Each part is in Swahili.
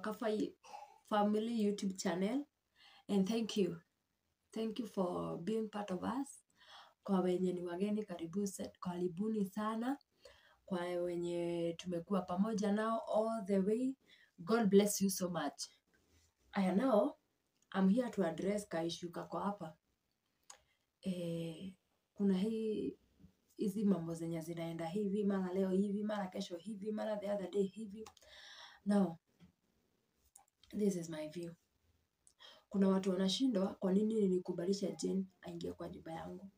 Kafa Family YouTube channel, and thank you for being part of us. Kwa wenye ni wageni karibuni sana. Kwa wenye tumekuwa pamoja nao all the way, God bless you so much. I know I'm here to address issue kako hapa. Kuna hizi mambo zenye zinaenda hivi, mara leo hivi, mara kesho hivi, mara the other day hivi. Now, this is my view. Kuna watu wanashindwa kwa nini nilikubalisha Jane aingie kwa nyumba yangu.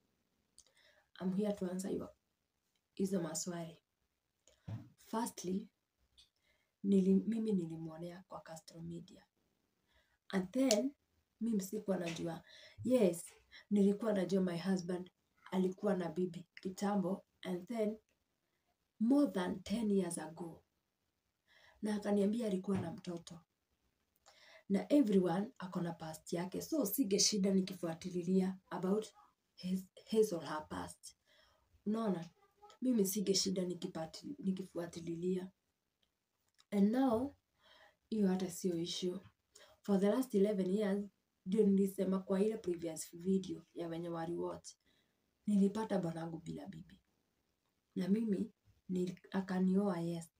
I'm here to answer hizo maswali. Firstly, mimi nilimuonea kwa Castro Media. And then, mimi sikuwa najua. Yes, nilikuwa najua my husband alikuwa na bibi kitambo, and then more than 10 years ago. Na akaniambia alikuwa na mtoto. Na everyone akona past yake. So singeshida nikifuatililia about his or her past. Unaona? Mimi singeshida nikifuatililia. And now, hiyo hata sio issue. For the last 11 years, ndio nilisema kwa ile previous video ya wenye watch, nilipata bwanangu bila bibi. Na mimi akanioa, yes.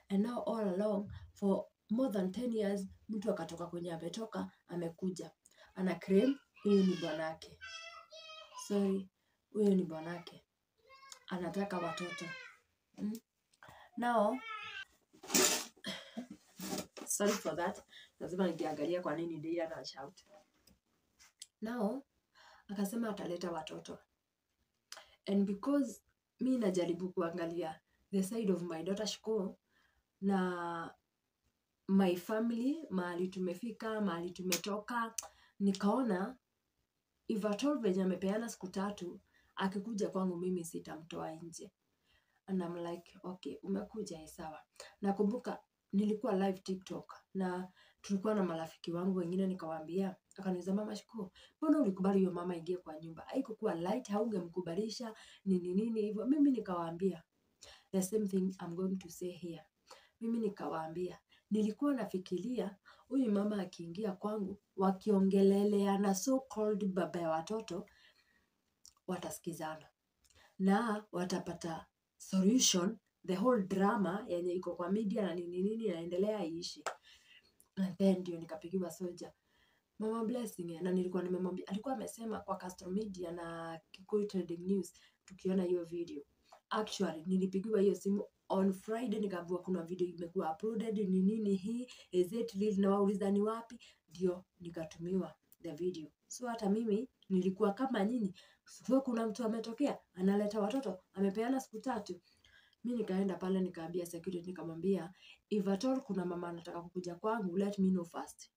And now all along, for more than 10 years, mtu akatoka kwenye ametoka, amekuja. Ana claim, huyu ni bwanake. Sorry, huyu ni bwanake. Anataka watoto. Now, sorry for that. Lazima nikiangalia kwa nini ndio ana shout. Now, akasema ataleta watoto. And because mimi najaribu kuangalia the side of my daughter Shiku na my family, mahali tumefika, mahali tumetoka, nikaona if at all venye amepeana siku 3, akikuja kwangu mimi sitamtoa nje. And I'm like, okay, umekuja sawa. Nakumbuka nilikuwa live TikTok na tulikuwa na marafiki wangu wengine, nikawaambia, akaniuliza mama Shiku, mbona ulikubali hiyo mama ingie kwa nyumba? Haikuwa light, haungemkubalisha nini hivyo. Mimi nikawaambia the same thing I'm going to say here. Mimi nikawaambia nilikuwa nafikiria huyu mama akiingia kwangu wakiongeleleana so called baba ya watoto watasikizana na watapata solution, the whole drama yenye iko kwa media na nini inaendelea iishi. And then ndio nikapigiwa soja Mama Blessing, na nilikuwa nimemwambia, alikuwa amesema kwa Castro Media na Kikuyu Trending News tukiona hiyo video. Actually nilipigiwa hiyo simu on Friday, nikaambiwa kuna video imekuwa uploaded, nini hii, is it real, na wauliza ni wapi, ndio nikatumiwa the video. So hata mimi nilikuwa kama nyinyi, sio kuna mtu ametokea analeta watoto, amepeana siku 3. Mimi nikaenda pale nikaambia security, nikamwambia if at all kuna mama anataka kukuja kwangu, let me know first.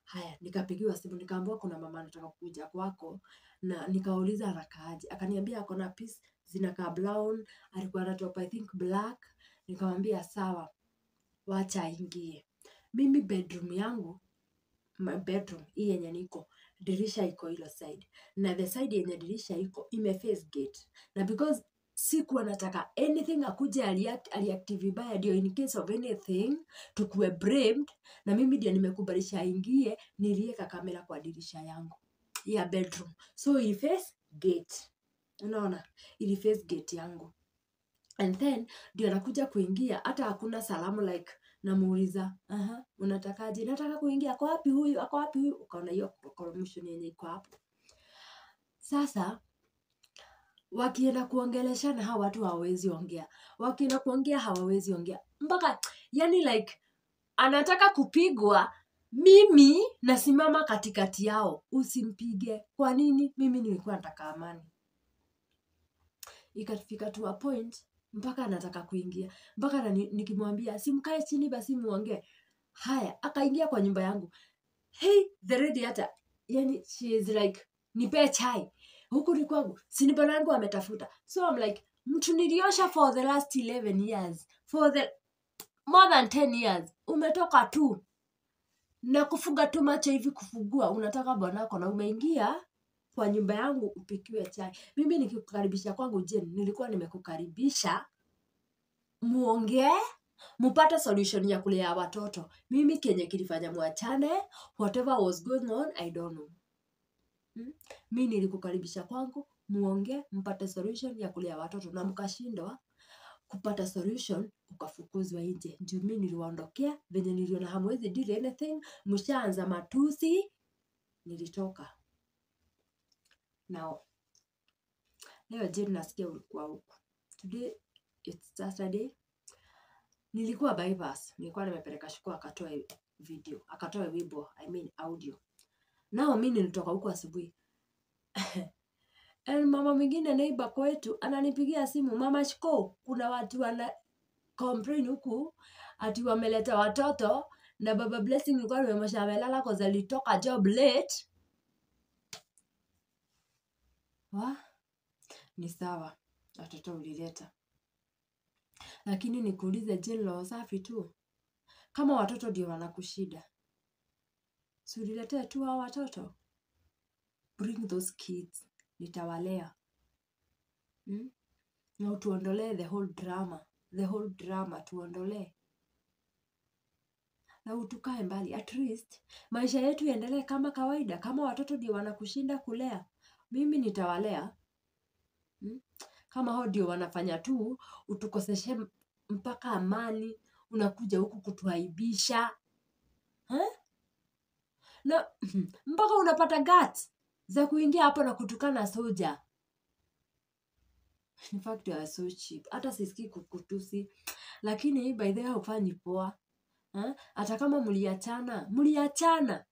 Haya, nikapigiwa simu nikaambiwa kuna mama anataka kukuja kwako, na nikauliza anakaaje. Akaniambia ako na piece zinakaa brown, alikuwa na top I think black. Nikamwambia sawa, wacha aingie. Mimi bedroom yangu, my bedroom hii yenye niko, dirisha iko hilo side. Na the side yenye dirisha iko imeface gate. Na because sikuwa nataka anything akuje aliactive vibaya, ndio in case of anything tukue blamed, na mimi ndio nimekubalisha aingie, niliweka kamera kwa dirisha yangu ya bedroom. So ili face gate. Unaona? Ili face gate yangu. And then ndio anakuja kuingia, hata hakuna salamu, like namuuliza, unatakaje? Nataka kuingia, ako wapi huyu? Ako wapi huyu? Ukaona hiyo commotion yenye iko hapo. Sasa wakienda kuongeleshana hawa watu hawawezi ongea. Wakienda kuongea hawawezi ongea. Mpaka yani like anataka kupigwa, mimi nasimama katikati yao. Usimpige. Kwa nini? Mimi nilikuwa nataka amani. Ikafika to a point mpaka anataka kuingia. Mpaka nikimwambia simkae chini basi muongee. Haya, akaingia kwa nyumba yangu. Hey, the lady hata yani she is like, nipe chai. Huku ni kwangu, si bwanangu ametafuta. So I'm like, mtu niliosha for the last 11 years, for the more than 10 years, umetoka tu na kufuga tu macho hivi kufugua, unataka bwanako na umeingia kwa nyumba yangu upikiwe chai. Mimi nikikukaribisha kwangu, Jane, nilikuwa nimekukaribisha muongee Mupate solution ya kulea watoto. Mimi kenye kilifanya muachane, whatever was going on, I don't know. Mimi nilikukaribisha kwangu, muongee, mpate solution ya kulea watoto na mkashindwa kupata solution, ukafukuzwa nje. Juu mimi niliwaondokea, venye niliona hamwezi do anything, mshaanza matusi, nilitoka. Now, leo Jane nasikia ulikuwa huku. Today, it's Saturday. Nilikuwa bypass. Nilikuwa nimepeleka Shiku akatoe video. Akatoe wimbo, audio. Nao mimi nilitoka huku asubuhi. Mama mwingine neighbor kwetu ananipigia simu, Mama Shiku, kuna watu wana complain huku ati wameleta watoto na Baba Blessing alikuwa amemsha amelala cause alitoka job late. Ni sawa, watoto ulileta. Lakini nikuulize Jane, roho safi tu. Kama watoto ndio wanakushida, si uliletea tu hao watoto? Bring those kids. Nitawalea. Na utuondolee the whole drama tuondolee. Na utukae mbali. At least, maisha yetu yaendelee kama kawaida. Kama watoto ndio wanakushinda kulea, mimi nitawalea. Kama hao ndio wanafanya tu, utukoseshe mpaka amani, unakuja huku kutuaibisha. Na mpaka unapata guts za kuingia hapo na kutukana soja. In fact, you are so cheap. Hata sisikii kukutusi. Lakini by the way hufanyi poa. Hata kama mliachana.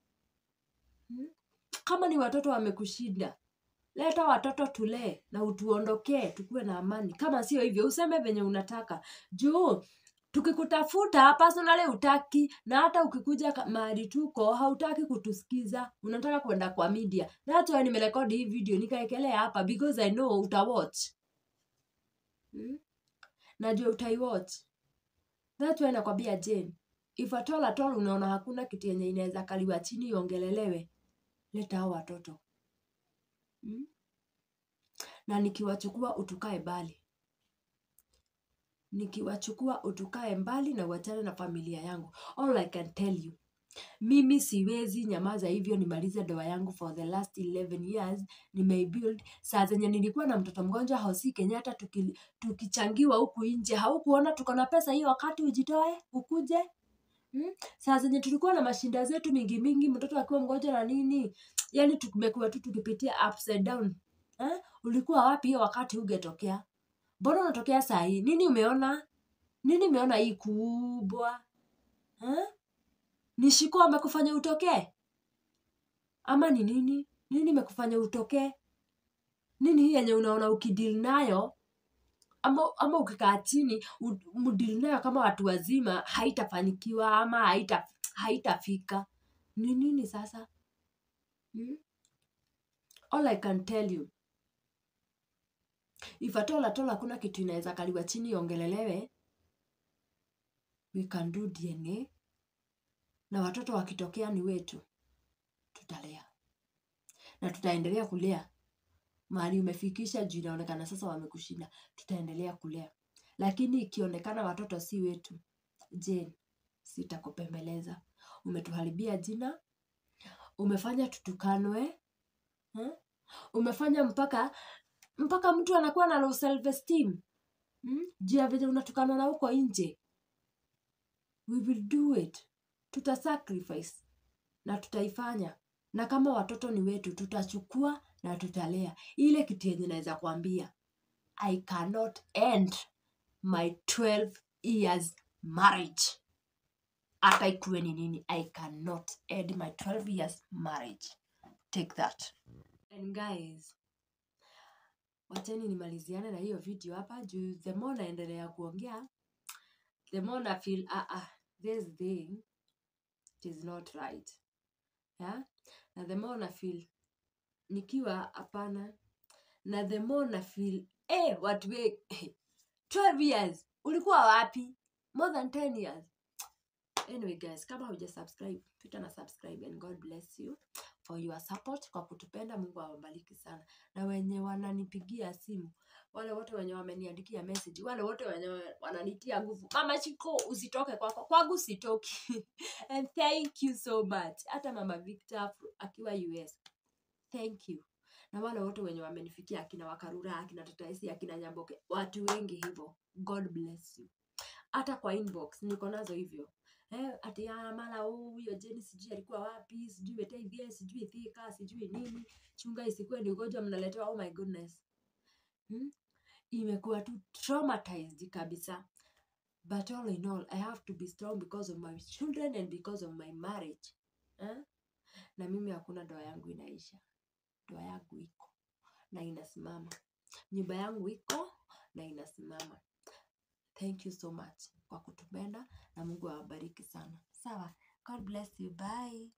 Kama ni watoto wamekushinda, leta watoto tulee na utuondokee, tukue na amani. Kama sio hivyo, useme venye unataka. Juu, tukikutafuta, personally hutaki, na hata ukikuja mahali tuko, hautaki kutusikiza. Unataka kwenda kwa media. That's why nimerekodi hii video, nikaekelea hapa, because I know utawatch. Najua utaiwatch. That's why nakwambia Jane, if at all unaona hakuna kitu yenye inaweza kaliwa chini iongelelewe, leta hao watoto. Na nikiwachukua utukae mbali. Nikiwachukua utukae mbali na uachane na familia yangu. All I can tell you, mimi siwezi nyamaza hivyo nimalize ndoa yangu for the last 11 years. Nimeibuild. Saa zenye nilikuwa na mtoto mgonjwa hosi Kenyatta tukichangiwa huku nje. Haukuona tuko na pesa hiyo wakati ujitoe ukuje? Saa zenye tulikuwa na mashinda zetu mingi mtoto akiwa mgonjwa na nini. Yaani tumekuwa tu tukipitia ups and down. Ulikuwa wapi hiyo wakati ungetokea? Mbona unatokea saa hii? Nini umeona? Nini umeona hii kubwa? Ni Shiku amekufanya utokee? Ama ni nini? Nini imekufanya utokee? Nini hii yenye unaona ukideal nayo? Ama ukikaa chini mdeal nayo kama watu wazima haitafanikiwa ama haitafika. Ni nini sasa? All I can tell you, if at all hakuna kitu inaweza kaliwa chini ongelelewe, we can do DNA. Na watoto wakitokea ni wetu, tutalea. Na tutaendelea kulea. Mahali umefikisha juu inaonekana sasa wamekushinda, tutaendelea kulea. Lakini ikionekana watoto si wetu, Jane, sitakupembeleza. Umetuharibia jina, umefanya tutukanwe, umefanya mpaka mtu anakuwa na low self esteem. Juu ya vile unatukanwa na huko nje. We will do it. Tutasacrifice na tutaifanya. Na kama watoto ni wetu, tutachukua na tutalea. Ile kitu yenye naweza kuambia, I cannot end my 12 years marriage. Hata ikuwe ni nini, I cannot end my 12 years marriage. Take that. And guys, wacheni nimaliziane na hiyo video hapa. Juu the more naendelea kuongea, the more na feel this thing is not right. Yeah? Na the more na feel nikiwa hapana. Na the more na feel watu 12 years ulikuwa wapi? More than 10 years. Anyway guys, kama hujasubscribe, pita na subscribe and God bless you. for your support, kwa kutupenda. Mungu awabariki sana. Na wenye wananipigia simu, wale wote wenye wameniandikia message, wale wote wenye wananitia nguvu, Mama Shiku, usitoke kwako, kwangu sitoki. And thank you so much. Hata Mama Victor akiwa US, thank you. Na wale wote wenye wamenifikia, akina Wakarura, akina Tataisi, akina Nyamboke, watu wengi hivyo, God bless you. Hata kwa inbox niko nazo hivyo. Ati ya mara huyo Jenny sijui alikuwa wapi, sijui Wetevia, sijui Thika, sijui nini. Chunga isikuwe ni ugonjwa mnaletewa. Oh my goodness. Imekuwa tu traumatized kabisa. But all in all, I have to be strong because of my children and because of my marriage. Na mimi hakuna ndoa yangu inaisha. Ndoa yangu iko na inasimama. Nyumba yangu iko na inasimama. Thank you so much kwa kutupenda, na Mungu awabariki sana. Sawa. God bless you. Bye.